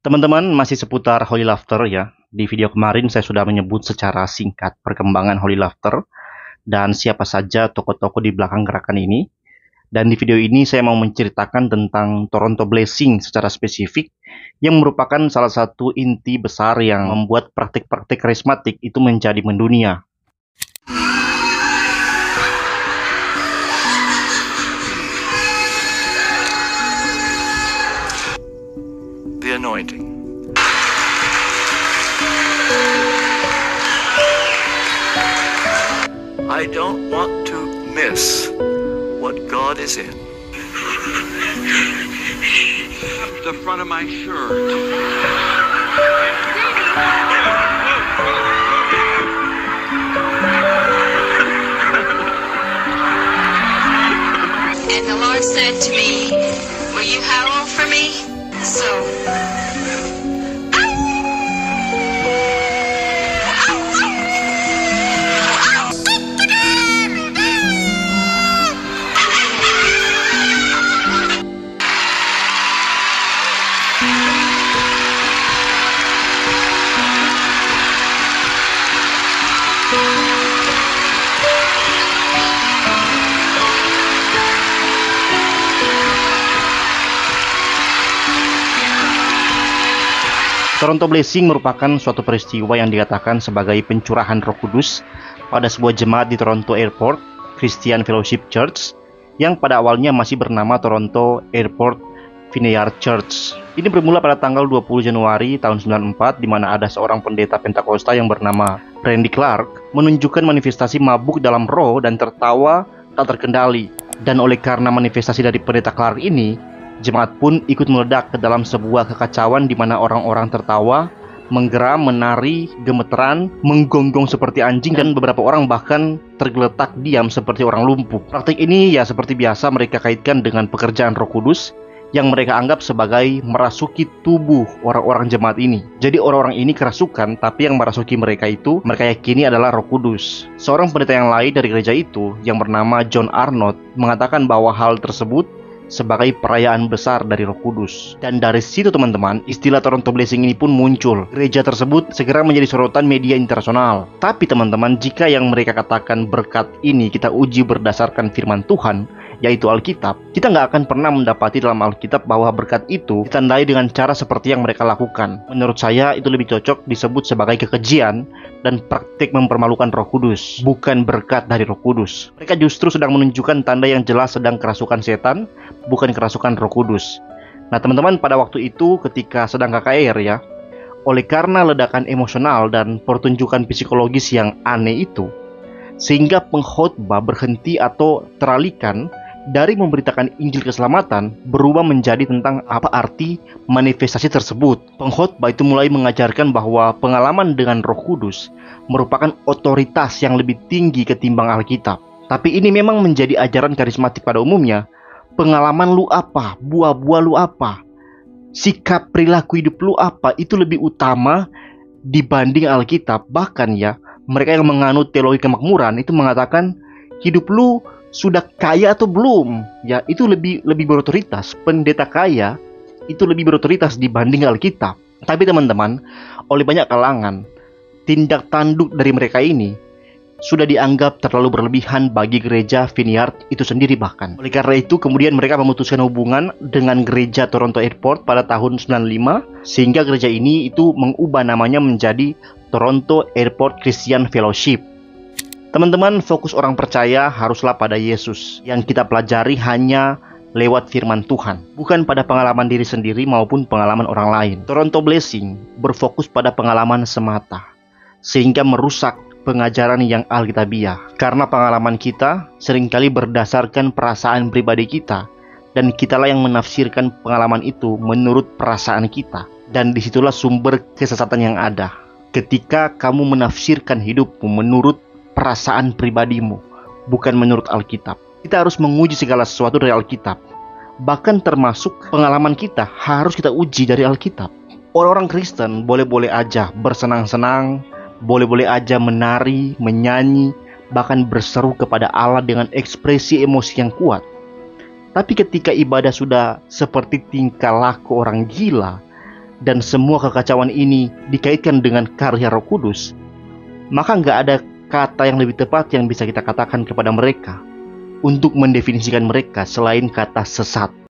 Teman-teman, masih seputar Holy Laughter ya. Di video kemarin saya sudah menyebut secara singkat perkembangan Holy Laughter dan siapa saja tokoh-tokoh di belakang gerakan ini. Dan di video ini saya mau menceritakan tentang Toronto Blessing secara spesifik yang merupakan salah satu inti besar yang membuat praktik-praktik karismatik itu menjadi mendunia. The anointing. I don't want to miss what God is in. The front of my shirt. And the Lord said to me, will you howl for me? So, Toronto Blessing merupakan suatu peristiwa yang dikatakan sebagai pencurahan Roh Kudus pada sebuah jemaat di Toronto Airport Christian Fellowship Church yang pada awalnya masih bernama Toronto Airport Vineyard Church. Ini bermula pada tanggal 20 Januari tahun 94 di mana ada seorang pendeta Pentakosta yang bernama Randy Clark menunjukkan manifestasi mabuk dalam roh dan tertawa tak terkendali. Dan oleh karena manifestasi dari pendeta Clark ini, jemaat pun ikut meledak ke dalam sebuah kekacauan di mana orang-orang tertawa, menggeram, menari, gemeteran, menggonggong seperti anjing, dan beberapa orang bahkan tergeletak diam seperti orang lumpuh. Praktik ini ya seperti biasa mereka kaitkan dengan pekerjaan Roh Kudus yang mereka anggap sebagai merasuki tubuh orang-orang jemaat ini. Jadi orang-orang ini kerasukan, tapi yang merasuki mereka itu mereka yakini adalah Roh Kudus. Seorang pendeta yang lain dari gereja itu yang bernama John Arnott mengatakan bahwa hal tersebut sebagai perayaan besar dari Roh Kudus. Dan dari situ teman-teman, istilah Toronto Blessing ini pun muncul. Gereja tersebut segera menjadi sorotan media internasional. Tapi teman-teman, jika yang mereka katakan berkat ini kita uji berdasarkan firman Tuhan, yaitu Alkitab, kita nggak akan pernah mendapati dalam Alkitab bahwa berkat itu ditandai dengan cara seperti yang mereka lakukan. Menurut saya itu lebih cocok disebut sebagai kekejian dan praktik mempermalukan Roh Kudus, bukan berkat dari Roh Kudus. Mereka justru sedang menunjukkan tanda yang jelas sedang kerasukan setan, bukan kerasukan Roh Kudus. Nah teman-teman, pada waktu itu ketika sedang KKR ya, oleh karena ledakan emosional dan pertunjukan psikologis yang aneh itu, sehingga pengkhotbah berhenti atau teralihkan dari memberitakan Injil keselamatan berubah menjadi tentang apa arti manifestasi tersebut. Pengkhotbah itu mulai mengajarkan bahwa pengalaman dengan Roh Kudus merupakan otoritas yang lebih tinggi ketimbang Alkitab. Tapi ini memang menjadi ajaran karismatik pada umumnya. Pengalaman lu apa, buah-buah lu apa, sikap perilaku hidup lu apa, itu lebih utama dibanding Alkitab. Bahkan ya, mereka yang menganut teologi kemakmuran itu mengatakan hidup lu sudah kaya atau belum, ya itu lebih berotoritas. Pendeta kaya itu lebih berotoritas dibanding Alkitab. Tapi teman-teman, oleh banyak kalangan, tindak tanduk dari mereka ini sudah dianggap terlalu berlebihan bagi gereja Vineyard itu sendiri bahkan. Oleh karena itu kemudian mereka memutuskan hubungan dengan gereja Toronto Airport pada tahun 95, sehingga gereja ini itu mengubah namanya menjadi Toronto Airport Christian Fellowship. Teman-teman, fokus orang percaya haruslah pada Yesus yang kita pelajari hanya lewat firman Tuhan, bukan pada pengalaman diri sendiri maupun pengalaman orang lain. Toronto Blessing berfokus pada pengalaman semata, sehingga merusak pengajaran yang alkitabiah. Karena pengalaman kita seringkali berdasarkan perasaan pribadi kita, dan kitalah yang menafsirkan pengalaman itu menurut perasaan kita. Dan disitulah sumber kesesatan yang ada. Ketika kamu menafsirkan hidupmu menurut perasaan pribadimu, bukan menurut Alkitab. Kita harus menguji segala sesuatu dari Alkitab. Bahkan termasuk pengalaman kita harus kita uji dari Alkitab. Orang-orang Kristen boleh-boleh aja bersenang-senang, boleh-boleh aja menari, menyanyi, bahkan berseru kepada Allah dengan ekspresi emosi yang kuat. Tapi ketika ibadah sudah seperti tingkah laku orang gila, dan semua kekacauan ini dikaitkan dengan karya Roh Kudus, maka nggak ada kata yang lebih tepat yang bisa kita katakan kepada mereka untuk mendefinisikan mereka selain kata sesat.